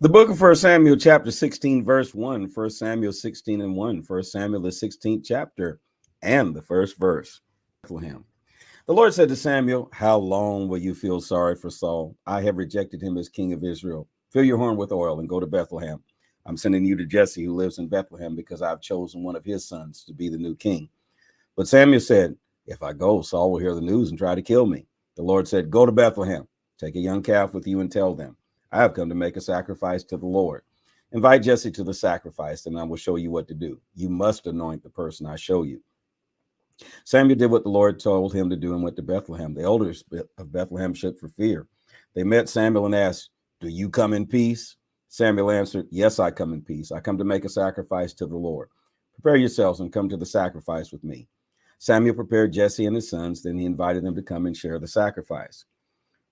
The book of 1 Samuel, chapter 16, verse 1. 1 Samuel 16 and 1. 1 Samuel, the 16th chapter, and the first verse. Bethlehem. The Lord said to Samuel, "How long will you feel sorry for Saul? I have rejected him as king of Israel. Fill your horn with oil and go to Bethlehem. I'm sending you to Jesse, who lives in Bethlehem, because I've chosen one of his sons to be the new king." But Samuel said, "If I go, Saul will hear the news and try to kill me." The Lord said, "Go to Bethlehem. Take a young calf with you and tell them, I have come to make a sacrifice to the Lord. Invite Jesse to the sacrifice, and I will show you what to do. You must anoint the person I show you." Samuel did what the Lord told him to do and went to Bethlehem. The elders of Bethlehem shook for fear. They met Samuel and asked, "Do you come in peace?" Samuel answered, "Yes, I come in peace. I come to make a sacrifice to the Lord. Prepare yourselves and come to the sacrifice with me." Samuel prepared Jesse and his sons. Then he invited them to come and share the sacrifice.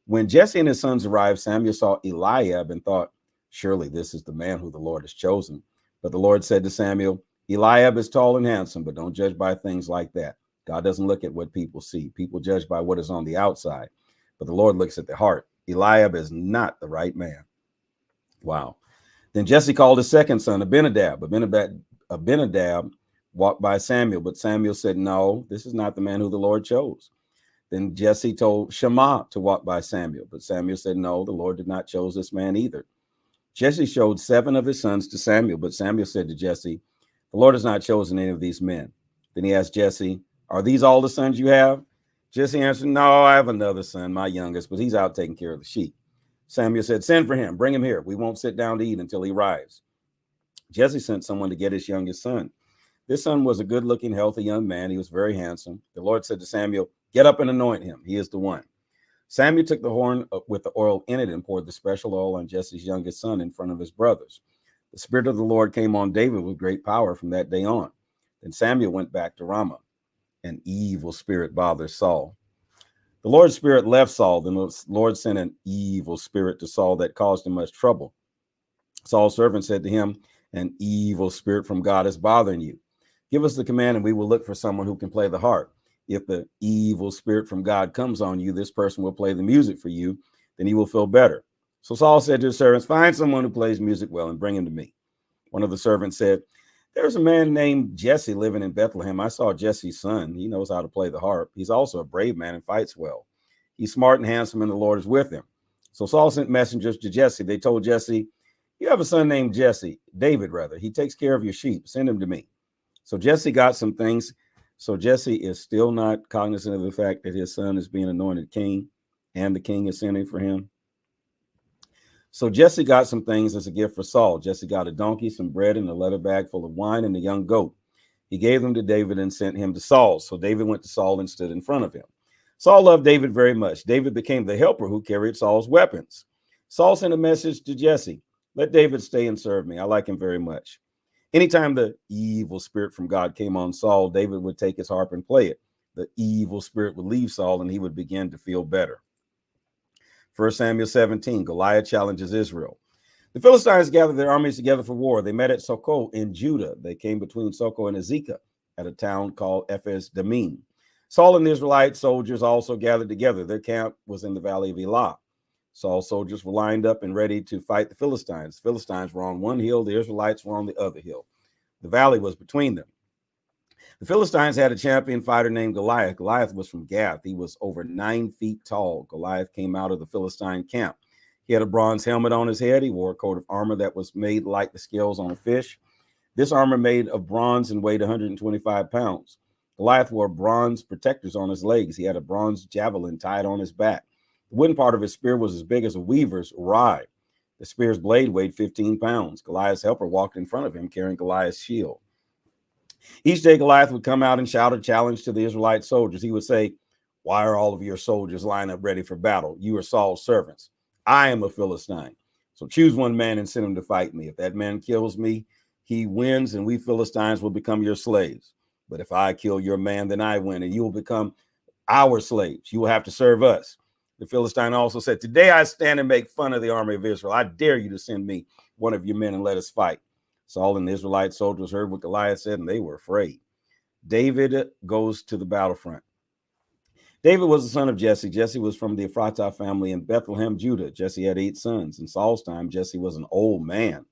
When Jesse and his sons arrived, Samuel saw Eliab and thought, "Surely this is the man who the Lord has chosen." But the Lord said to Samuel, "Eliab is tall and handsome, but don't judge by things like that. God doesn't look at what people see. People judge by what is on the outside, but the Lord looks at the heart. Eliab is not the right man." Wow. Then Jesse called his second son, Abinadab. Abinadab walked by Samuel, but Samuel said, "No, this is not the man who the Lord chose." Then Jesse told Shammah to walk by Samuel, but Samuel said, "No, the Lord did not choose this man either." Jesse showed 7 of his sons to Samuel, but Samuel said to Jesse, "The Lord has not chosen any of these men." Then he asked Jesse, "Are these all the sons you have?" Jesse answered, "No, I have another son, my youngest, but he's out taking care of the sheep." Samuel said, "Send for him, bring him here. We won't sit down to eat until he arrives." Jesse sent someone to get his youngest son. This son was a good-looking, healthy young man. He was very handsome. The Lord said to Samuel, "Get up and anoint him. He is the one." Samuel took the horn with the oil in it and poured the special oil on Jesse's youngest son in front of his brothers. The Spirit of the Lord came on David with great power from that day on. Then Samuel went back to Ramah. An evil spirit bothered Saul. The Lord's Spirit left Saul. Then the Lord sent an evil spirit to Saul that caused him much trouble. Saul's servant said to him, "An evil spirit from God is bothering you. Give us the command and we will look for someone who can play the harp. If the evil spirit from God comes on you, this person will play the music for you. Then you will feel better." So Saul said to his servants, "Find someone who plays music well and bring him to me." One of the servants said, "There's a man named Jesse living in Bethlehem. I saw Jesse's son. He knows how to play the harp. He's also a brave man and fights well. He's smart and handsome, and the Lord is with him." So Saul sent messengers to Jesse. They told Jesse, "You have a son named David rather. He takes care of your sheep. Send him to me." So Jesse got some things. So Jesse is still not cognizant of the fact that his son is being anointed king and the king is sending for him. So Jesse got some things as a gift for Saul. Jesse got a donkey, some bread, and a leather bag full of wine, and a young goat. He gave them to David and sent him to Saul. So David went to Saul and stood in front of him. Saul loved David very much. David became the helper who carried Saul's weapons. Saul sent a message to Jesse, "Let David stay and serve me. I like him very much." Anytime the evil spirit from God came on Saul, David would take his harp and play it. The evil spirit would leave Saul and he would begin to feel better. 1 Samuel 17, Goliath challenges Israel. The Philistines gathered their armies together for war. They met at Sokoh in Judah. They came between Sokoh and Azekah at a town called Ephes Damim. Saul and the Israelite soldiers also gathered together. Their camp was in the valley of Elah. Saul's soldiers were lined up and ready to fight the Philistines. The Philistines were on one hill. The Israelites were on the other hill. The valley was between them. The Philistines had a champion fighter named Goliath. Goliath was from Gath. He was over 9 feet tall. Goliath came out of the Philistine camp. He had a bronze helmet on his head. He wore a coat of armor that was made like the scales on a fish. This armor made of bronze and weighed 125 pounds. Goliath wore bronze protectors on his legs. He had a bronze javelin tied on his back. The wooden part of his spear was as big as a weaver's rye. The spear's blade weighed 15 pounds. Goliath's helper walked in front of him carrying Goliath's shield. Each day, Goliath would come out and shout a challenge to the Israelite soldiers. He would say, "Why are all of your soldiers lined up ready for battle? You are Saul's servants. I am a Philistine. So choose one man and send him to fight me. If that man kills me, he wins, and we Philistines will become your slaves. But if I kill your man, then I win, and you will become our slaves. You will have to serve us." The Philistine also said, "Today I stand and make fun of the army of Israel. I dare you to send me one of your men and let us fight." Saul and the Israelite soldiers heard what Goliath said, and they were afraid. David goes to the battlefront. David was the son of Jesse. Jesse was from the Ephratah family in Bethlehem, Judah. Jesse had 8 sons. In Saul's time, Jesse was an old man.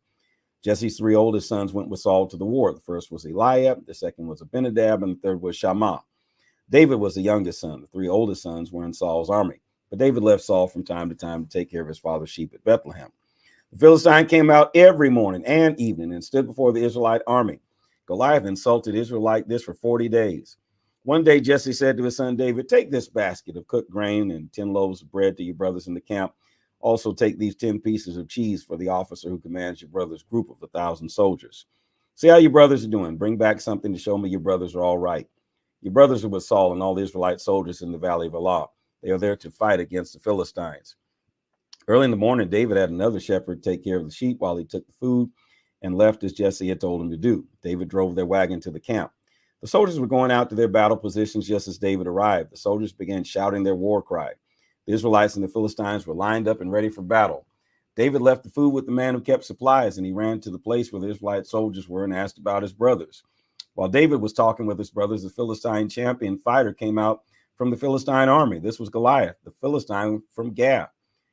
Jesse's 3 oldest sons went with Saul to the war. The first was Eliab, the second was Abinadab, and the third was Shammah. David was the youngest son. The 3 oldest sons were in Saul's army. But David left Saul from time to time to take care of his father's sheep at Bethlehem. The Philistine came out every morning and evening and stood before the Israelite army. Goliath insulted Israel like this for 40 days. One day, Jesse said to his son David, take this basket of cooked grain and 10 loaves of bread to your brothers in the camp. Also take these 10 pieces of cheese for the officer who commands your brother's group of 1,000 soldiers. See how your brothers are doing. Bring back something to show me your brothers are all right. Your brothers are with Saul and all the Israelite soldiers in the valley of Elah. They are there to fight against the Philistines. Early in the morning, David had another shepherd take care of the sheep while he took the food and left as Jesse had told him to do. David drove their wagon to the camp. The soldiers were going out to their battle positions just as David arrived. The soldiers began shouting their war cry. The Israelites and the Philistines were lined up and ready for battle. David left the food with the man who kept supplies, and he ran to the place where the Israelite soldiers were and asked about his brothers. While David was talking with his brothers, the Philistine champion fighter came out from the Philistine army. This was Goliath, the Philistine from Gath.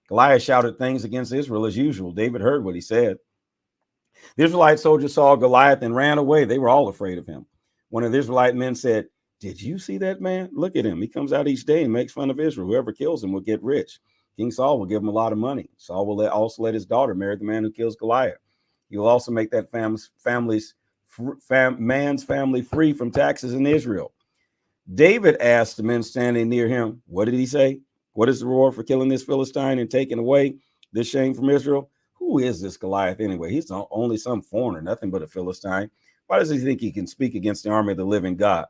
Goliath shouted things against Israel as usual. David heard what he said. The Israelite soldiers saw Goliath and ran away. They were all afraid of him. One of the Israelite men said, did you see that man? Look at him. He comes out each day and makes fun of Israel. Whoever kills him will get rich. King Saul will give him a lot of money. Saul will also let his daughter marry the man who kills Goliath. He will also make that man's family free from taxes in Israel. David asked the men standing near him, what did he say? What is the reward for killing this Philistine and taking away this shame from Israel? Who is this Goliath anyway? He's only some foreigner, nothing but a Philistine. Why does he think he can speak against the army of the living God?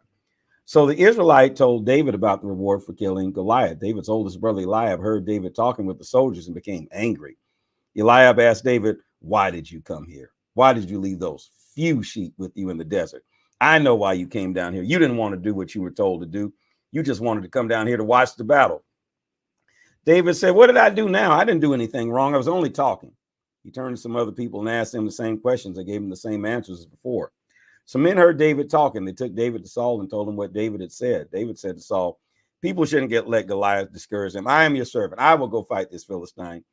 So the Israelite told David about the reward for killing Goliath. David's oldest brother Eliab heard David talking with the soldiers and became angry. Eliab asked David, why did you come here? Why did you leave those few sheep with you in the desert? I know why you came down here. You didn't want to do what you were told to do. You just wanted to come down here to watch the battle. David said, what did I do now? I didn't do anything wrong. I was only talking. He turned to some other people and asked them the same questions. They gave him the same answers as before. Some men heard David talking. They took David to Saul and told him what David had said. David said to Saul, people shouldn't let Goliath discourage them. I am your servant. I will go fight this Philistine.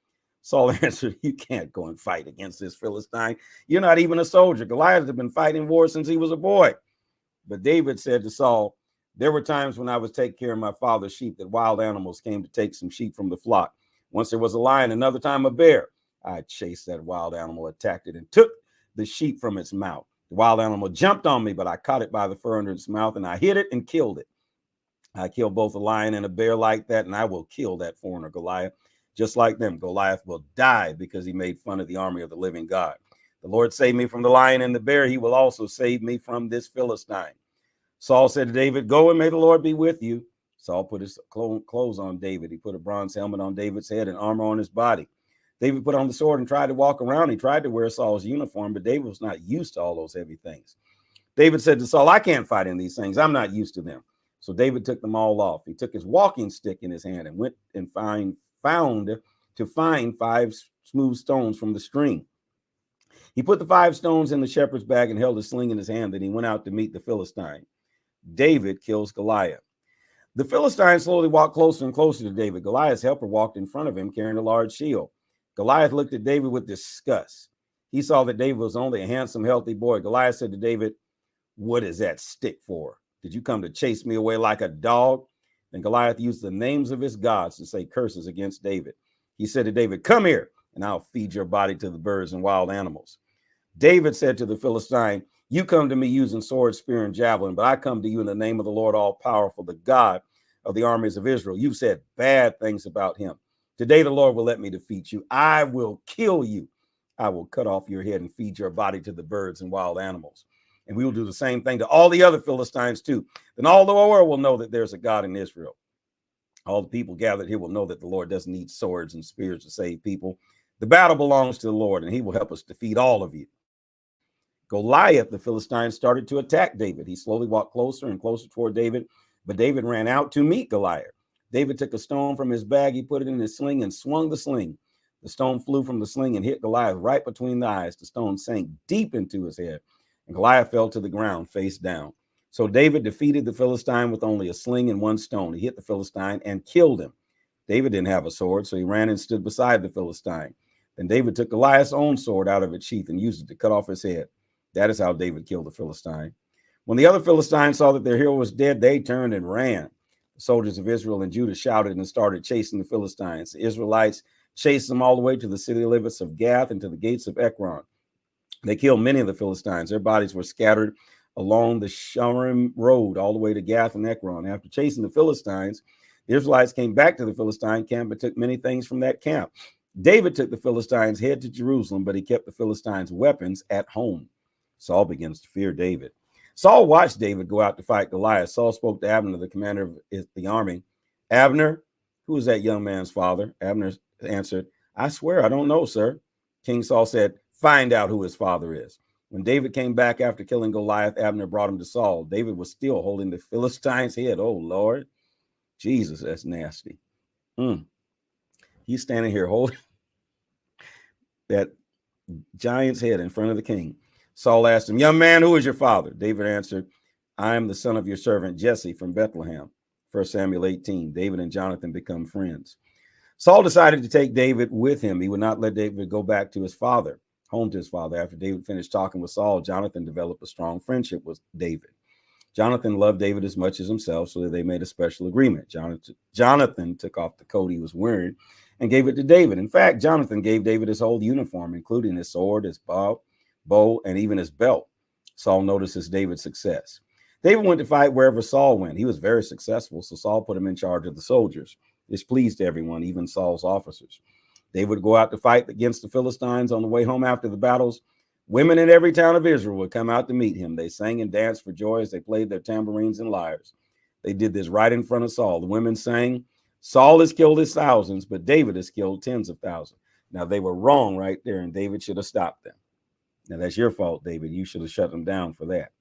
Saul answered, you can't go and fight against this Philistine. You're not even a soldier. Goliath had been fighting war since he was a boy. But David said to Saul, there were times when I was taking care of my father's sheep that wild animals came to take some sheep from the flock. Once there was a lion, another time a bear. I chased that wild animal, attacked it, and took the sheep from its mouth. The wild animal jumped on me, but I caught it by the fur under its mouth, and I hit it and killed it. I killed both a lion and a bear like that, and I will kill that foreigner Goliath. Just like them, Goliath will die because he made fun of the army of the living God. The Lord saved me from the lion and the bear. He will also save me from this Philistine. Saul said to David, go and may the Lord be with you. Saul put his clothes on David. He put a bronze helmet on David's head and armor on his body. David put on the sword and tried to walk around. He tried to wear Saul's uniform, but David was not used to all those heavy things. David said to Saul, I can't fight in these things. I'm not used to them. So David took them all off. He took his walking stick in his hand and went and find 5 smooth stones from the stream. He put the 5 stones in the shepherd's bag and held a sling in his hand. Then he went out to meet the Philistine. David kills Goliath. The Philistine slowly walked closer and closer to David. Goliath's helper walked in front of him carrying a large shield. Goliath looked at David with disgust. He saw that David was only a handsome, healthy boy. Goliath said to David, what is that stick for? Did you come to chase me away like a dog? Then Goliath used the names of his gods to say curses against David. He said to David, come here, and I'll feed your body to the birds and wild animals. David said to the Philistine, you come to me using sword, spear, and javelin, but I come to you in the name of the Lord all-powerful, the God of the armies of Israel. You've said bad things about him. Today the Lord will let me defeat you. I will kill you. I will cut off your head and feed your body to the birds and wild animals. And we will do the same thing to all the other Philistines too. Then all the world will know that there's a God in Israel. All the people gathered here will know that the Lord doesn't need swords and spears to save people. The battle belongs to the Lord, and he will help us defeat all of you. Goliath, the Philistine, started to attack David. He slowly walked closer and closer toward David, but David ran out to meet Goliath. David took a stone from his bag, he put it in his sling and swung the sling. The stone flew from the sling and hit Goliath right between the eyes. The stone sank deep into his head, and Goliath fell to the ground face down. So David defeated the Philistine with only a sling and one stone. He hit the Philistine and killed him. David didn't have a sword, so he ran and stood beside the Philistine. Then David took Goliath's own sword out of its sheath and used it to cut off his head. That is how David killed the Philistine. When the other Philistines saw that their hero was dead, they turned and ran. The soldiers of Israel and Judah shouted and started chasing the Philistines. The Israelites chased them all the way to the city limits of Gath and to the gates of Ekron. They killed many of the Philistines. Their bodies were scattered along the Shurim road all the way to Gath and Ekron. After chasing the Philistines, the Israelites came back to the Philistine camp and took many things from that camp. David took the Philistines' head to Jerusalem, but he kept the Philistines' weapons at home. Saul begins to fear David. Saul watched David go out to fight Goliath. Saul spoke to Abner, the commander of the army. Abner, who is that young man's father? Abner answered, I swear I don't know, sir. King Saul said, find out who his father is. When David came back after killing Goliath, Abner brought him to Saul. David was still holding the Philistine's head. Oh, Lord. Jesus, that's nasty. He's standing here holding that giant's head in front of the king. Saul asked him, young man, who is your father? David answered, I am the son of your servant Jesse from Bethlehem. 1 Samuel 18. David and Jonathan become friends. Saul decided to take David with him. He would not let David go back to his father, home to his father. After David finished talking with Saul, Jonathan developed a strong friendship with David. Jonathan loved David as much as himself, so that they made a special agreement. Jonathan took off the coat he was wearing and gave it to David. In fact, Jonathan gave David his whole uniform, including his sword, his bow, and even his belt. Saul notices David's success. David went to fight wherever Saul went. He was very successful, so Saul put him in charge of the soldiers. This pleased everyone, even Saul's officers. David would go out to fight against the Philistines. On the way home after the battles, women in every town of Israel would come out to meet him. They sang and danced for joy as they played their tambourines and lyres. They did this right in front of Saul. The women sang, Saul has killed his thousands, but David has killed tens of thousands. Now, they were wrong right there, and David should have stopped them. Now, that's your fault, David. You should have shut them down for that.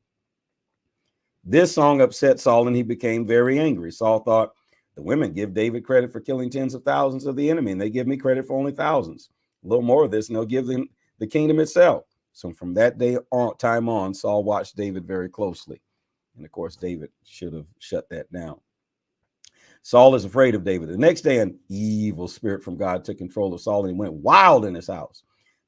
This song upset Saul, and he became very angry. Saul thought, the women give David credit for killing tens of thousands of the enemy, and they give me credit for only thousands. A little more of this, and they'll give them the kingdom itself. So from that time on, Saul watched David very closely. And of course, David should have shut that down. Saul is afraid of David. The next day, an evil spirit from God took control of Saul, and he went wild in his house.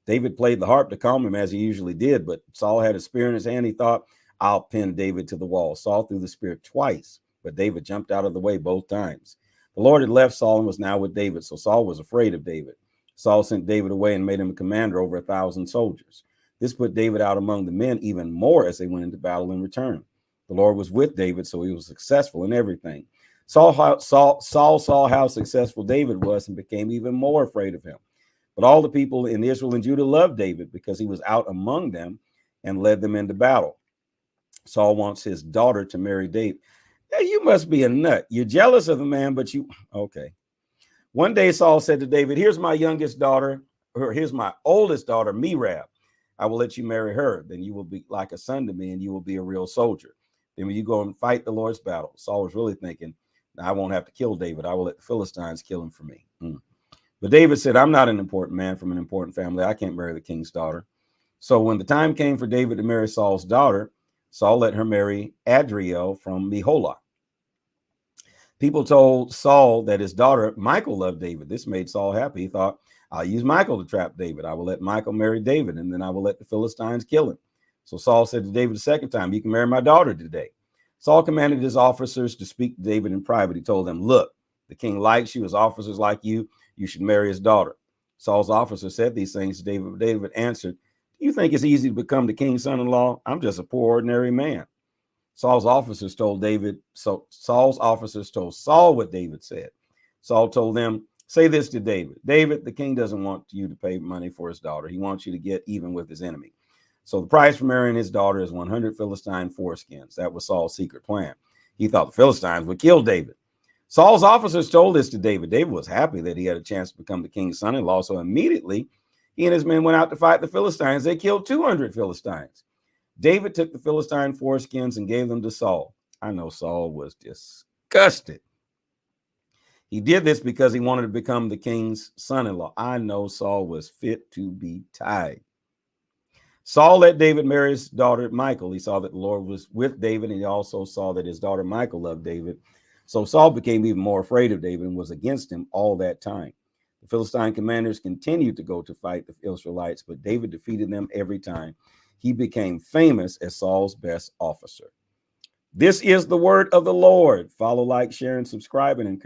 David played the harp to calm him as he usually did, but Saul had a spear in his hand. He thought, I'll pin David to the wall. Saul threw the spear twice, but David jumped out of the way both times. The Lord had left Saul and was now with David, so Saul was afraid of David. Saul sent David away and made him a commander over 1,000 soldiers. This put David out among the men even more as they went into battle in return. The Lord was with David, so he was successful in everything. Saul saw how successful David was and became even more afraid of him. But all the people in Israel and Judah loved David because he was out among them and led them into battle. Saul wants his daughter to marry David. Yeah, you must be a nut. You're jealous of the man, but okay. One day Saul said to David, here's my youngest daughter, or here's my oldest daughter, Merab. I will let you marry her. Then you will be like a son to me, and you will be a real soldier. Then when you go and fight the Lord's battle, Saul was really thinking, I won't have to kill David. I will let the Philistines kill him for me. But David said, I'm not an important man from an important family. I can't marry the king's daughter. So when the time came for David to marry Saul's daughter, Saul let her marry Adriel from Meholah. People told Saul that his daughter, Michal, loved David. This made Saul happy. He thought, I'll use Michal to trap David. I will let Michal marry David, and then I will let the Philistines kill him. So Saul said to David the second time, you can marry my daughter today. Saul commanded his officers to speak to David in private. He told them, look, the king likes you. His officers like you. You should marry his daughter. Saul's officer said these things to David. David answered, do you think it's easy to become the king's son-in-law? I'm just a poor, ordinary man. Saul's officers told Saul what David said. Saul told them, say this to David. David, the king doesn't want you to pay money for his daughter. He wants you to get even with his enemy. So the price for marrying his daughter is 100 Philistine foreskins. That was Saul's secret plan. He thought the Philistines would kill David. Saul's officers told this to David. David was happy that he had a chance to become the king's son-in-law. So immediately he and his men went out to fight the Philistines. They killed 200 Philistines. David took the Philistine foreskins and gave them to Saul. I know Saul was disgusted. He did this because he wanted to become the king's son-in-law. I know Saul was fit to be tied. Saul let David marry his daughter Michal. He saw that the Lord was with David, and he also saw that his daughter Michal loved David. So Saul became even more afraid of David and was against him all that time. The Philistine commanders continued to go to fight the Israelites, but David defeated them every time. He became famous as Saul's best officer. This is the word of the Lord. Follow, like, share, and subscribe, and encourage.